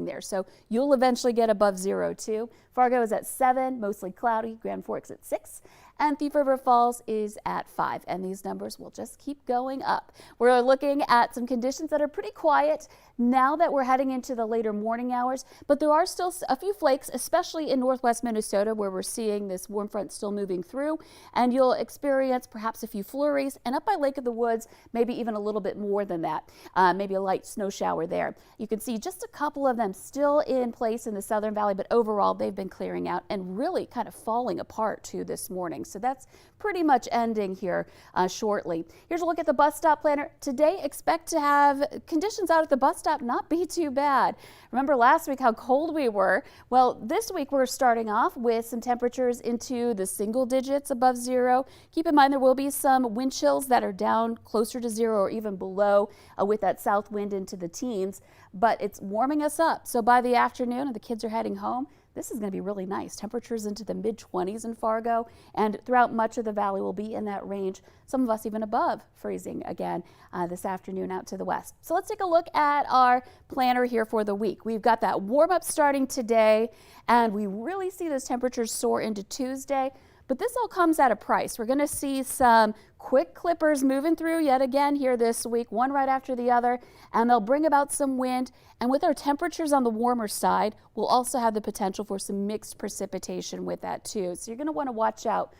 there. So you'll eventually get above 0 too. Fargo is at 7, mostly cloudy. Grand Forks at 6. And Thief River Falls is at 5, and these numbers will just keep going up. We're looking at some conditions that are pretty quiet now that we're heading into the later morning hours, but there are still a few flakes, especially in northwest Minnesota, where we're seeing this warm front still moving through, and you'll experience perhaps a few flurries, and up by Lake of the Woods, maybe even a little bit more than that, maybe a light snow shower there. You can see just a couple of them still in place in the Southern Valley, but overall they've been clearing out and really kind of falling apart too this morning. So that's pretty much ending here shortly. Here's a look at the bus stop planner. Today, expect to have conditions out at the bus stop not be too bad. Remember last week how cold we were? Well, this week we're starting off with some temperatures into the single digits above 0. Keep in mind there will be some wind chills that are down closer to 0 or even below with that south wind into the teens, but it's warming us up. So by the afternoon, and the kids are heading home, this is going to be really nice. Temperatures into the mid-20s in Fargo, and throughout much of the valley will be in that range. Some of us even above freezing again this afternoon out to the west. So let's take a look at our planner here for the week. We've got that warm up starting today, and we really see those temperatures soar into Tuesday. But this all comes at a price. We're going to see some quick clippers moving through yet again here this week, one right after the other, and they'll bring about some wind. And with our temperatures on the warmer side, we'll also have the potential for some mixed precipitation with that too. So you're going to want to watch out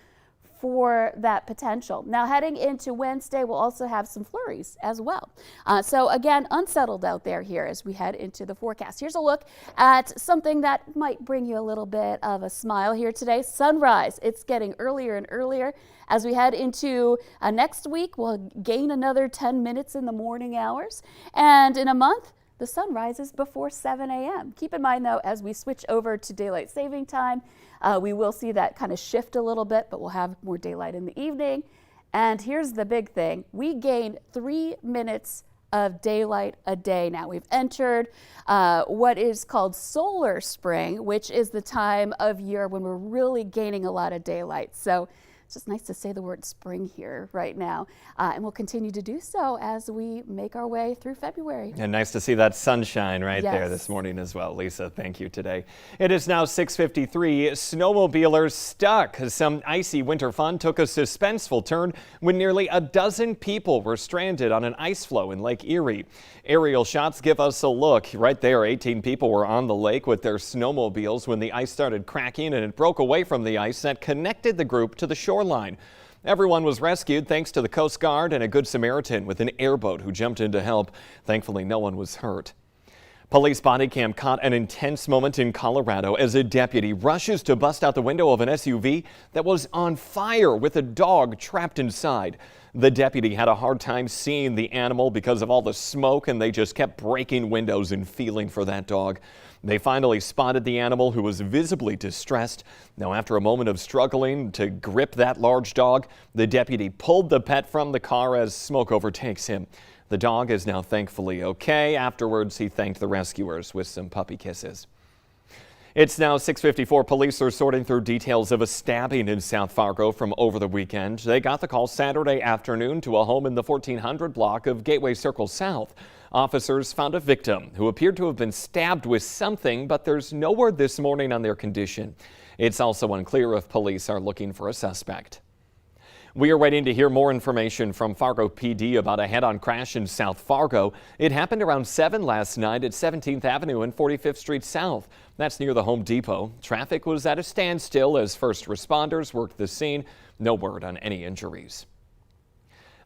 for that potential. Now heading into Wednesday, we'll also have some flurries as well. So again, unsettled out there here as we head into the forecast. Here's a look at something that might bring you a little bit of a smile here today. Sunrise. It's getting earlier and earlier. As we head into next week, we'll gain another 10 minutes in the morning hours. And in a month, the sun rises before 7 a.m. Keep in mind, though, as we switch over to daylight saving time, we will see that kind of shift a little bit, but we'll have more daylight in the evening. And here's the big thing. We gain 3 minutes of daylight a day now. We've entered what is called solar spring, which is the time of year when we're really gaining a lot of daylight. So it's just nice to say the word spring here right now, and we'll continue to do so as we make our way through February. And nice to see that sunshine right Yes. there this morning as well. Lisa, thank you today. It is now 6:53. Snowmobilers stuck. Some icy winter fun took a suspenseful turn when nearly a dozen people were stranded on an ice floe in Lake Erie. Aerial shots give us a look. Right there, 18 people were on the lake with their snowmobiles when the ice started cracking and it broke away from the ice that connected the group to the shoreline. Everyone was rescued thanks to the Coast Guard and a Good Samaritan with an airboat who jumped in to help. Thankfully, no one was hurt. Police body cam caught an intense moment in Colorado as a deputy rushes to bust out the window of an SUV that was on fire with a dog trapped inside. The deputy had a hard time seeing the animal because of all the smoke, and they just kept breaking windows and feeling for that dog. They finally spotted the animal, who was visibly distressed. Now, after a moment of struggling to grip that large dog, the deputy pulled the pet from the car as smoke overtakes him. The dog is now thankfully okay. Afterwards, he thanked the rescuers with some puppy kisses. It's now 6:54. Police are sorting through details of a stabbing in South Fargo from over the weekend. They got the call Saturday afternoon to a home in the 1400 block of Gateway Circle South. Officers found a victim who appeared to have been stabbed with something, but there's no word this morning on their condition. It's also unclear if police are looking for a suspect. We are waiting to hear more information from Fargo PD about a head-on crash in South Fargo. It happened around 7 last night at 17th Avenue and 45th Street South. That's near the Home Depot. Traffic was at a standstill as first responders worked the scene. No word on any injuries.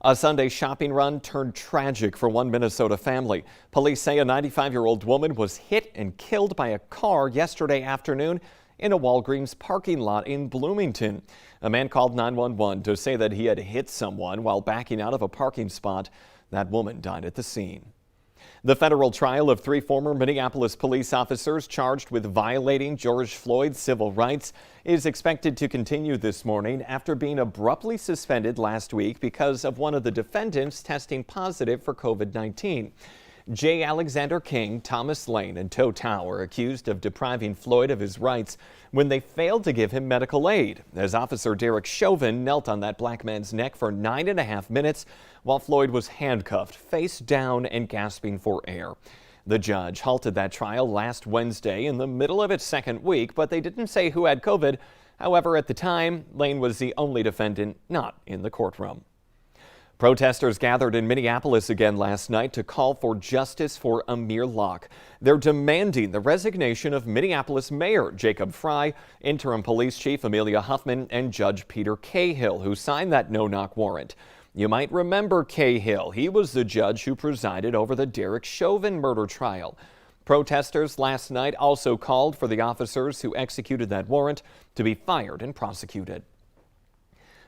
A Sunday shopping run turned tragic for one Minnesota family. Police say a 95-year-old woman was hit and killed by a car yesterday afternoon in a Walgreens parking lot in Bloomington. A man called 911 to say that he had hit someone while backing out of a parking spot. That woman died at the scene. The federal trial of 3 former Minneapolis police officers charged with violating George Floyd's civil rights is expected to continue this morning after being abruptly suspended last week because of one of the defendants testing positive for COVID-19. J. Alexander King, Thomas Lane, and Toe Tao are accused of depriving Floyd of his rights when they failed to give him medical aid, as Officer Derek Chauvin knelt on that black man's neck for 9.5 minutes while Floyd was handcuffed, face down and gasping for air. The judge halted that trial last Wednesday in the middle of its second week, but they didn't say who had COVID. However, at the time, Lane was the only defendant not in the courtroom. Protesters gathered in Minneapolis again last night to call for justice for Amir Locke. They're demanding the resignation of Minneapolis Mayor Jacob Frey, interim police chief Amelia Huffman, and Judge Peter Cahill, who signed that no-knock warrant. You might remember Cahill. He was the judge who presided over the Derek Chauvin murder trial. Protesters last night also called for the officers who executed that warrant to be fired and prosecuted.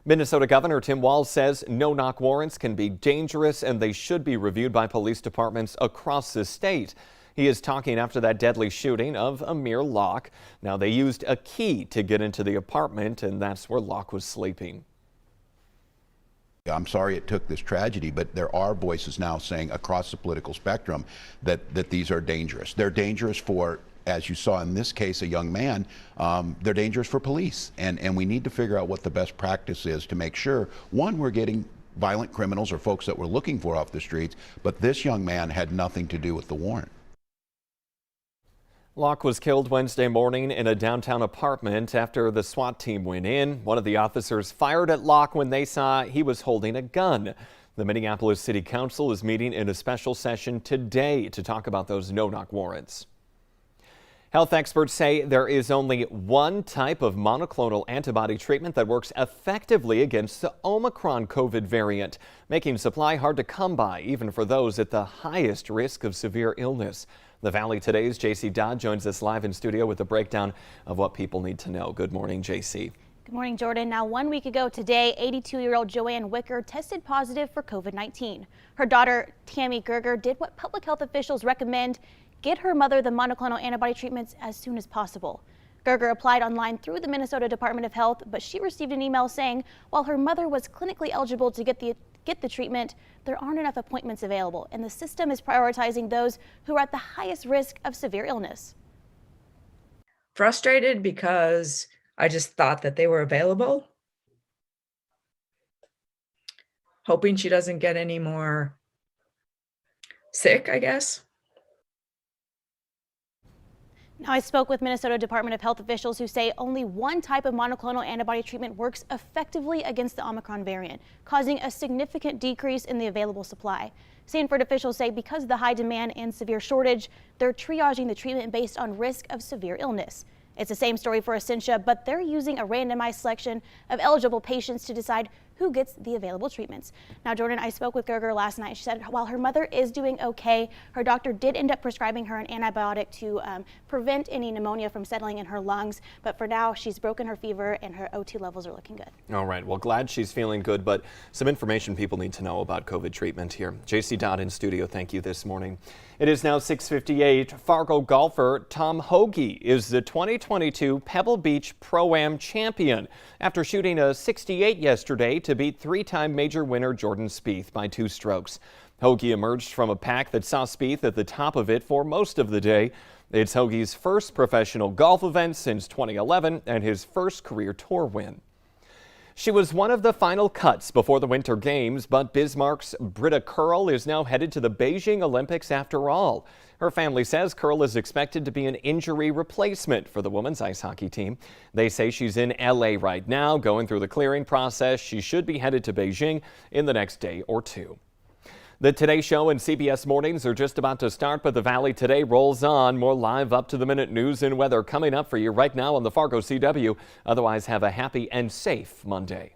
Minnesota Governor Tim Walz says no-knock warrants can be dangerous and they should be reviewed by police departments across the state. He is talking after that deadly shooting of Amir Locke. Now, they used a key to get into the apartment, and that's where Locke was sleeping. I'm sorry it took this tragedy, but there are voices now saying across the political spectrum that these are dangerous. They're dangerous for, as you saw in this case, a young man. They're dangerous for police, and we need to figure out what the best practice is to make sure, one, we're getting violent criminals or folks that we're looking for off the streets, but this young man had nothing to do with the warrant. Locke was killed Wednesday morning in a downtown apartment after the SWAT team went in. One of the officers fired at Locke when they saw he was holding a gun. The Minneapolis City Council is meeting in a special session today to talk about those no-knock warrants. Health experts say there is only one type of monoclonal antibody treatment that works effectively against the Omicron COVID variant, making supply hard to come by, even for those at the highest risk of severe illness. The Valley Today's J.C. Dodd joins us live in studio with a breakdown of what people need to know. Good morning, J.C. Good morning, Jordan. Now, 1 week ago today, 82-year-old Joanne Wicker tested positive for COVID-19. Her daughter, Tammy Gerger, did what public health officials recommend: get her mother the monoclonal antibody treatments as soon as possible. Gerger applied online through the Minnesota Department of Health, but she received an email saying while her mother was clinically eligible to get the treatment, there aren't enough appointments available, and the system is prioritizing those who are at the highest risk of severe illness. Frustrated because I just thought that they were available. Hoping she doesn't get any more sick, I guess. Now, I spoke with Minnesota Department of Health officials who say only one type of monoclonal antibody treatment works effectively against the Omicron variant, causing a significant decrease in the available supply. Sanford officials say because of the high demand and severe shortage, they're triaging the treatment based on risk of severe illness. It's the same story for Essentia, but they're using a randomized selection of eligible patients to decide who gets the available treatments. Now, Jordan, I spoke with Gerger last night. She said while her mother is doing okay, her doctor did end up prescribing her an antibiotic to prevent any pneumonia from settling in her lungs. But for now, she's broken her fever and her O2 levels are looking good. All right. Well, glad she's feeling good, but some information people need to know about COVID treatment here. J.C. Dodd in studio. Thank you this morning. It is now 6:58. Fargo golfer Tom Hoge is the 2022 Pebble Beach ProAm champion after shooting a 68 yesterday to beat three-time major winner Jordan Spieth by 2 strokes. Hoge emerged from a pack that saw Spieth at the top of it for most of the day. It's Hoge's first professional golf event since 2011 and his first career tour win. She was one of the final cuts before the Winter Games, but Bismarck's Brita Curl is now headed to the Beijing Olympics after all. Her family says Curl is expected to be an injury replacement for the women's ice hockey team. They say she's in LA right now, going through the clearing process. She should be headed to Beijing in the next day or two. The Today Show and CBS Mornings are just about to start, but the Valley Today rolls on. More live up-to-the-minute news and weather coming up for you right now on the Fargo CW. Otherwise, have a happy and safe Monday.